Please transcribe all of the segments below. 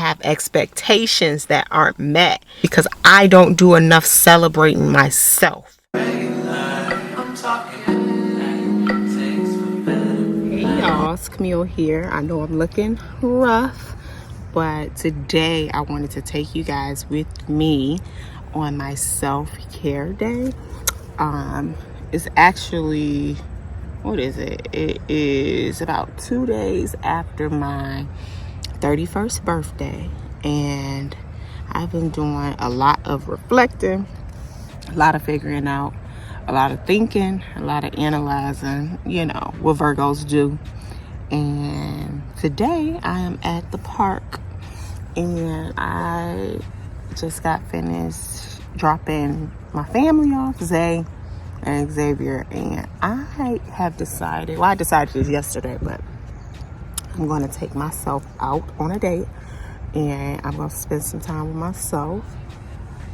have expectations that aren't met because I don't do enough celebrating myself. Hey y'all, it's Camille here. I know I'm looking rough, but today I wanted to take you guys with me on my self-care day. It's actually, what is it? It is about 2 days after my 31st birthday, and I've been doing a lot of reflecting, a lot of figuring out, a lot of thinking, a lot of analyzing, you know, what Virgos do. And today I am at the park, and I just got finished dropping my family off, Zay and Xavier, and I have decided, well, I decided this yesterday, but I'm going to take myself out on a date, and I'm going to spend some time with myself.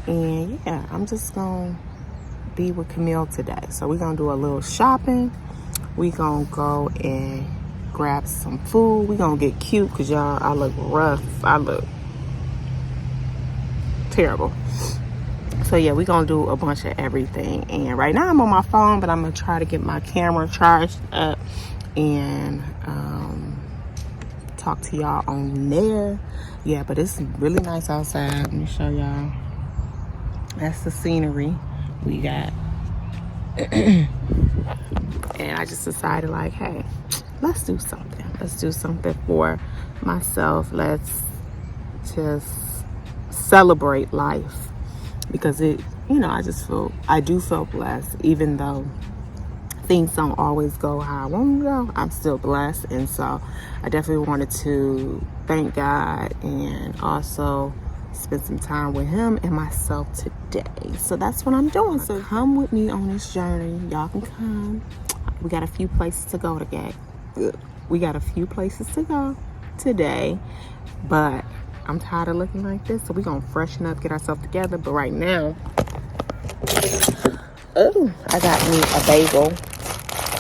And yeah, I'm just going to be with Camille today. So we're going to do a little shopping. We're going to go and grab some food. We're going to get cute because y'all, I look rough. I look terrible. So yeah, we're going to do a bunch of everything. And right now I'm on my phone, but I'm going to try to get my camera charged up and talk to y'all on there. Yeah, but it's really nice outside. Let me show y'all. That's the scenery we got. And I just decided, like, hey, let's do something. Let's do something for myself. Let's just celebrate life. Because it, you know, I do feel blessed. Even though things don't always go how I want them to go, I'm still blessed. And so I definitely wanted to thank God and also spend some time with him and myself today. So that's what I'm doing. So come with me on this journey. Y'all can come. We got a few places to go today. We got a few places to go today, but I'm tired of looking like this, so we're gonna freshen up, get ourselves together. But right now, I got me a bagel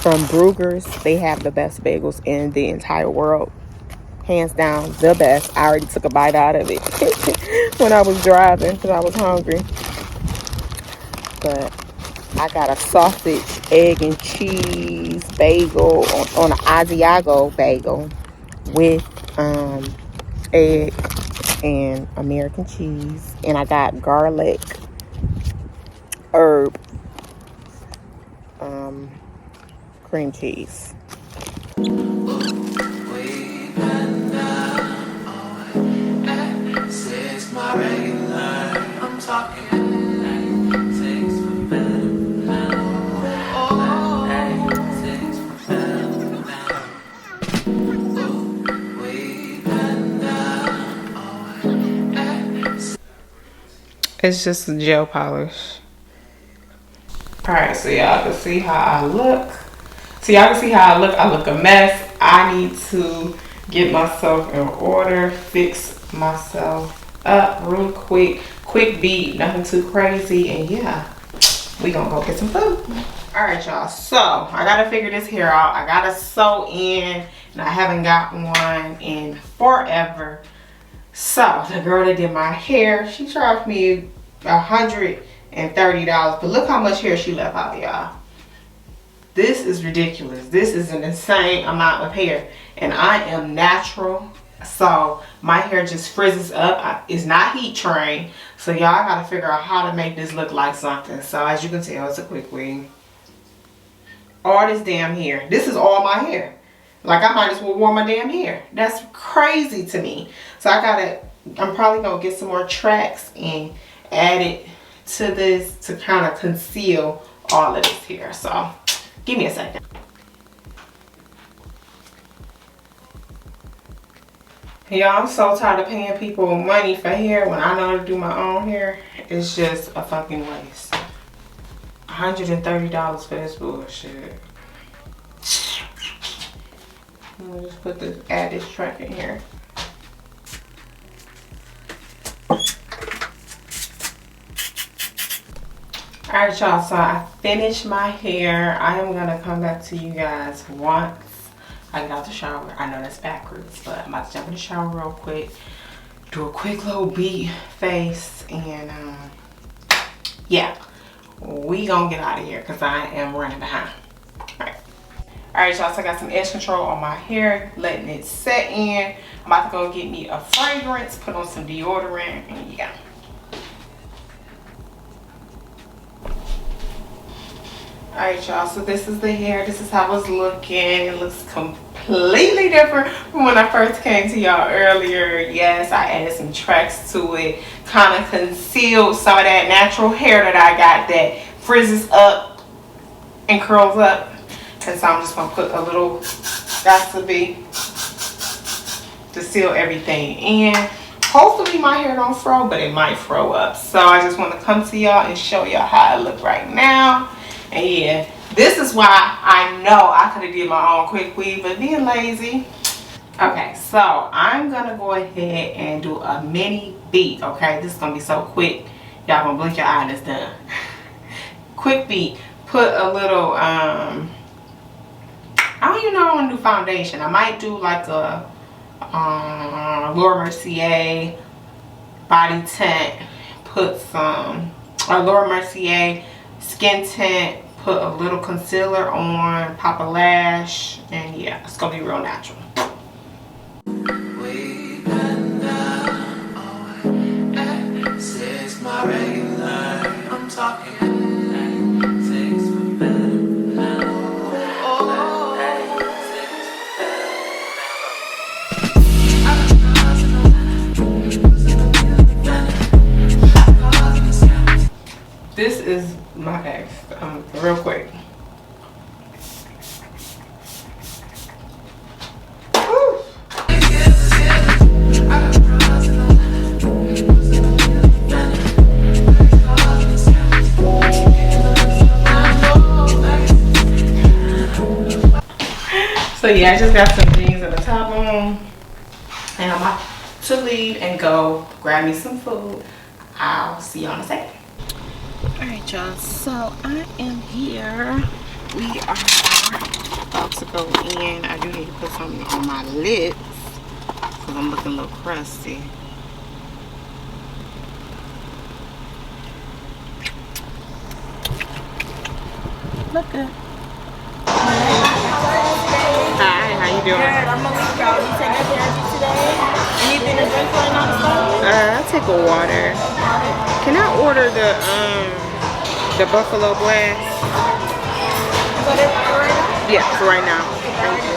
from Bruegger's. They have the best bagels in the entire world. Hands down, the best. I already took a bite out of it when I was driving because I was hungry. But I got a sausage, egg, and cheese bagel on an Asiago bagel with egg and American cheese. And I got garlic, herb, cream cheese. It's just a gel polish. Alright, so y'all can see how I look. I look a mess. I need to get myself in order, fix myself up real quick. Quick beat, nothing too crazy. And yeah, we gonna go get some food. Alright, y'all. So I gotta figure this hair out. I gotta sew in, and I haven't got one in forever. So the girl that did my hair, she charged me $130, but look how much hair she left out, y'all. This is ridiculous. This is an insane amount of hair, and I am natural, so my hair just frizzes up. It's not heat trained, so y'all gotta figure out how to make this look like something. So as you can tell, it's a quick wig. All this damn hair. This is all my hair. Like, I might as well wear my damn hair. That's crazy to me. So I'm probably gonna get some more tracks and add it to this to kind of conceal all of this hair. So give me a second. Y'all, I'm so tired of paying people money for hair when I know how to do my own hair. It's just a fucking waste. $130 for this bullshit. Let me just add this track in here. Alright, y'all, so I finished my hair. I am gonna come back to you guys once I get out the shower. I know that's backwards, but I'm about to jump in the shower real quick, do a quick little beat face, and yeah, we gonna get out of here because I am running behind. Alright, y'all, so I got some edge control on my hair, letting it set in. I'm about to go get me a fragrance, put on some deodorant, and yeah. Alright, y'all, so this is the hair. This is how it's looking. It looks completely different from when I first came to y'all earlier. Yes, I added some tracks to it, kind of concealed some of that natural hair that I got that frizzes up and curls up. And so I'm just going to put a little Vaseline to seal everything in. Hopefully my hair don't fro, but it might fro up. So I just want to come to y'all and show y'all how I look right now. And yeah, this is why I know I could have did my own quick weave, but being lazy. Okay, so I'm going to go ahead and do a mini beat, okay? This is going to be so quick. Y'all going to blink your eye and it's done. Quick beat. Put a little, I don't even know I want to do foundation. I might do like a Laura Mercier body tint. Put some Laura Mercier skin tint. Put a little concealer on. Pop a lash. And yeah, it's going to be real natural. I'm talking. This is my ex, real quick. Woo. So yeah, I just got some jeans and a top on, and I'm about to leave and go grab me some food. I'll see you in a second. Alright, y'all, so I am here. We are about to go in. I do need to put something on my lips because I'm looking a little crusty. Look good. Hi, how you doing? Good, I'm Milley Rocks. You taking therapy today? Anything to drink right now? I'll take a water. Can I order the Buffalo Blast? Yeah, for right now. Thank you.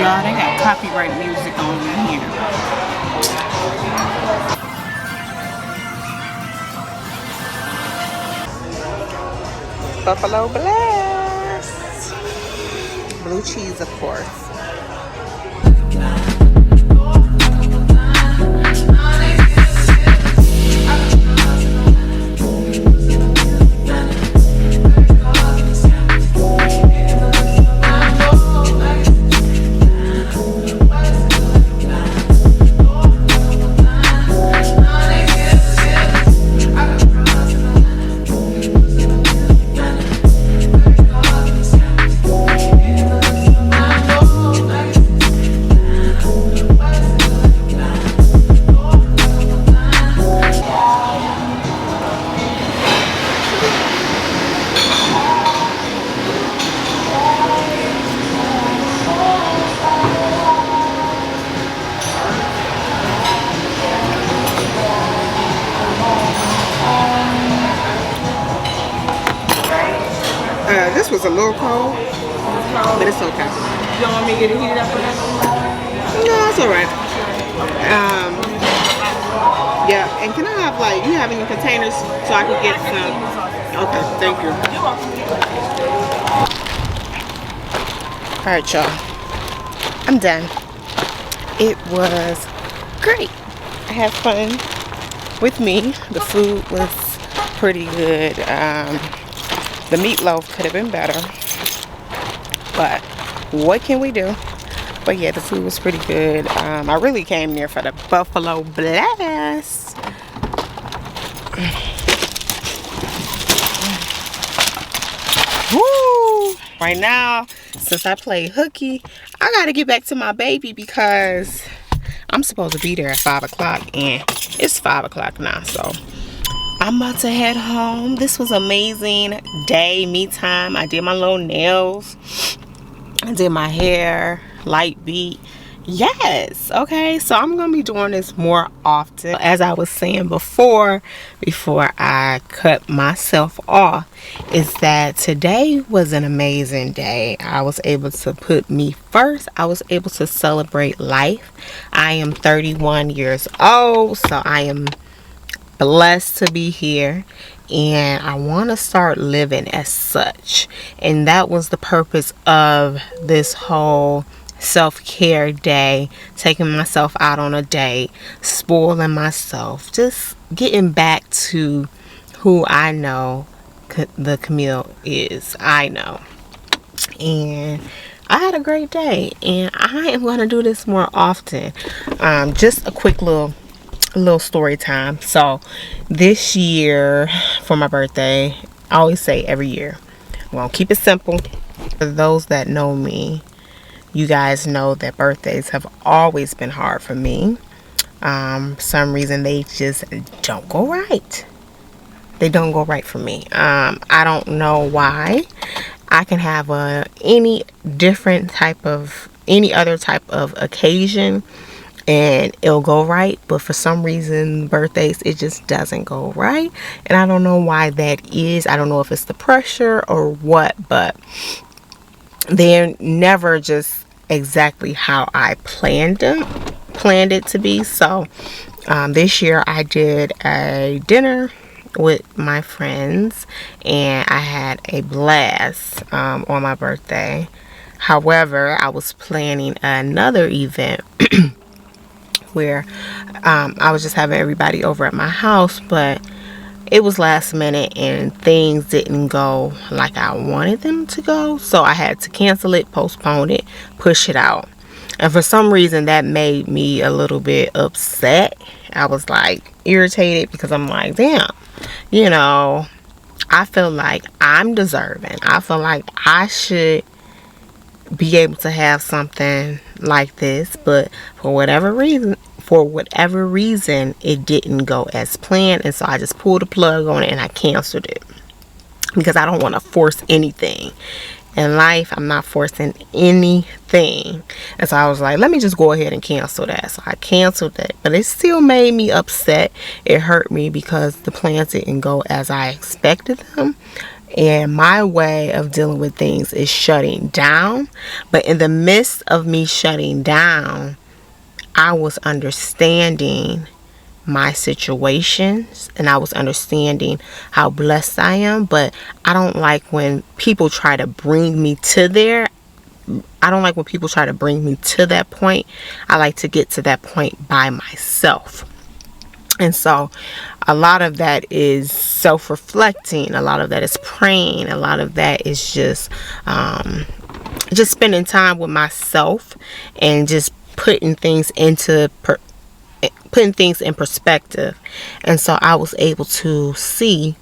Y'all, they got copyright music on in here. Buffalo Blast. Blue cheese, of course. This was a little cold, but it's okay. You don't want me to get it heated up for that? No, it's alright. Yeah, and can I have, like, you have any containers so I can get some? Okay, thank you. Alright, y'all. I'm done. It was great. I had fun with me. The food was pretty good. The meatloaf could have been better, but what can we do? But yeah, the food was pretty good. I really came there for the Buffalo Blast. Woo! Right now, since I played hooky, I gotta get back to my baby because I'm supposed to be there at 5 o'clock, and it's 5 o'clock now, so I'm about to head home. This was an amazing day, me time. I did my little nails. I did my hair, light beat. Yes, okay, so I'm gonna be doing this more often. As I was saying before I cut myself off, is that today was an amazing day. I was able to put me first. I was able to celebrate life. I am 31 years old, so I am blessed to be here, and I want to start living as such. And that was the purpose of this whole self-care day, taking myself out on a date, spoiling myself, just getting back to who I know the Camille is. I know. And I had a great day, and I am going to do this more often. Just a quick little story time. So this year for my birthday, I always say every year, well, keep it simple. For those that know me, you guys know that birthdays have always been hard for me. For some reason they just don't go right. They don't go right for me. I don't know why. I can have any other type of occasion and it'll go right, but for some reason birthdays, it just doesn't go right, and I don't know why that is. I don't know if it's the pressure or what, but they're never just exactly how I planned it to be. So this year I did a dinner with my friends, and I had a blast on my birthday. However, I was planning another event where I was just having everybody over at my house, but it was last minute and things didn't go like I wanted them to go, so I had to cancel it, postpone it, push it out. And for some reason that made me a little bit upset. I was like irritated because I'm like, damn, I feel like I'm deserving. I feel like I should be able to have something like this, but for whatever reason it didn't go as planned, and so I just pulled the plug on it and I canceled it because I don't want to force anything in life. I'm not forcing anything, and so I was like, let me just go ahead and cancel that. So I canceled it, but it still made me upset. It hurt me because the plans didn't go as I expected them. And my way of dealing with things is shutting down. But in the midst of me shutting down, I was understanding my situations, and I was understanding how blessed I am. But I don't like when people try to bring me to there. I don't like when people try to bring me to that point. I like to get to that point by myself. And so a lot of that is self-reflecting. A lot of that is praying. A lot of that is just spending time with myself and just putting things in perspective. And so I was able to see,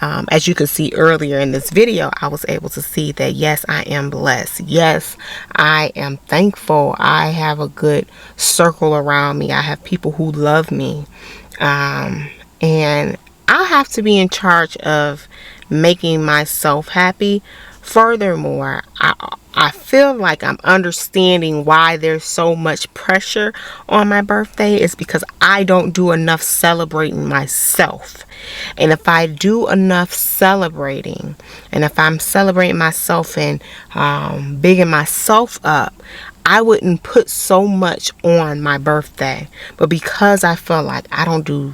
as you can see earlier in this video, I was able to see that yes, I am blessed. Yes, I am thankful. I have a good circle around me. I have people who love me. And I have to be in charge of making myself happy. Furthermore, I feel like I'm understanding why there's so much pressure on my birthday is because I don't do enough celebrating myself. And if I do enough celebrating, and if I'm celebrating myself and bigging myself up, I wouldn't put so much on my birthday. But because I feel like I don't do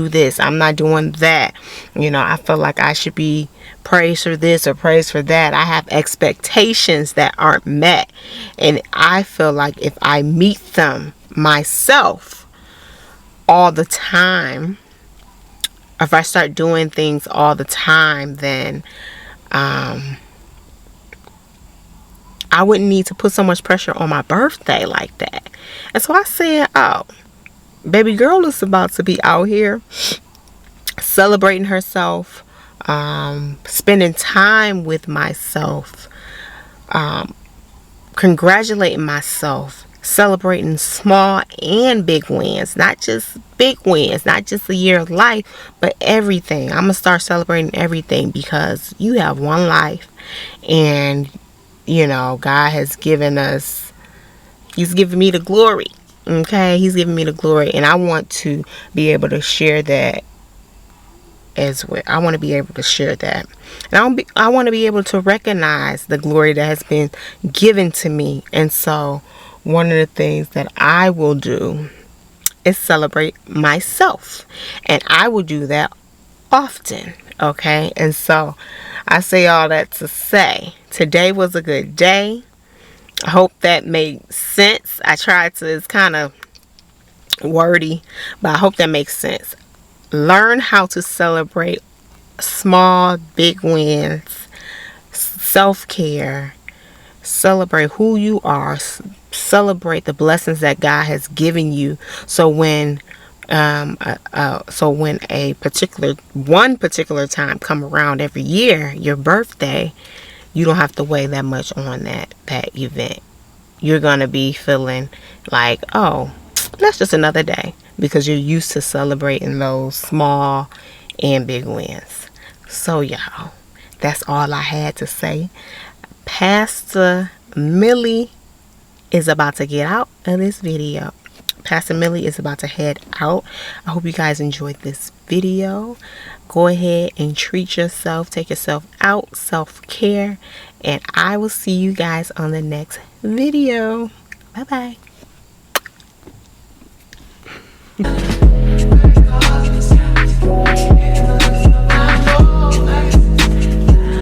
this, I'm not doing that, I feel like I should be praised for this or praised for that. I have expectations that aren't met, and I feel like if I meet them myself all the time, if I start doing things all the time, then I wouldn't need to put so much pressure on my birthday like that. And so I said, oh, baby girl is about to be out here celebrating herself, spending time with myself, congratulating myself, celebrating small and big wins, not just big wins, not just a year of life, but everything. I'm gonna start celebrating everything, because you have one life, and God has given us, he's given me the glory. Okay, he's giving me the glory, and I want to be able to share that as well. I want to be able to share that, and I want to be able to recognize the glory that has been given to me. And so one of the things that I will do is celebrate myself, and I will do that often. Okay, and so I say all that to say today was a good day. I hope that made sense. I tried to, it's kind of wordy, but I hope that makes sense. Learn how to celebrate small, big wins, self-care, celebrate who you are, celebrate the blessings that God has given you. So when a particular time come around every year, your birthday, you don't have to weigh that much on that event. You're gonna be feeling like, oh, that's just another day, because you're used to celebrating those small and big wins. So y'all, that's all I had to say. Pastor Milley is about to get out of this video. Pastor Milley is about to head out. I hope you guys enjoyed this video. Go ahead and treat yourself. Take yourself out. Self-care. And I will see you guys on the next video. Bye-bye.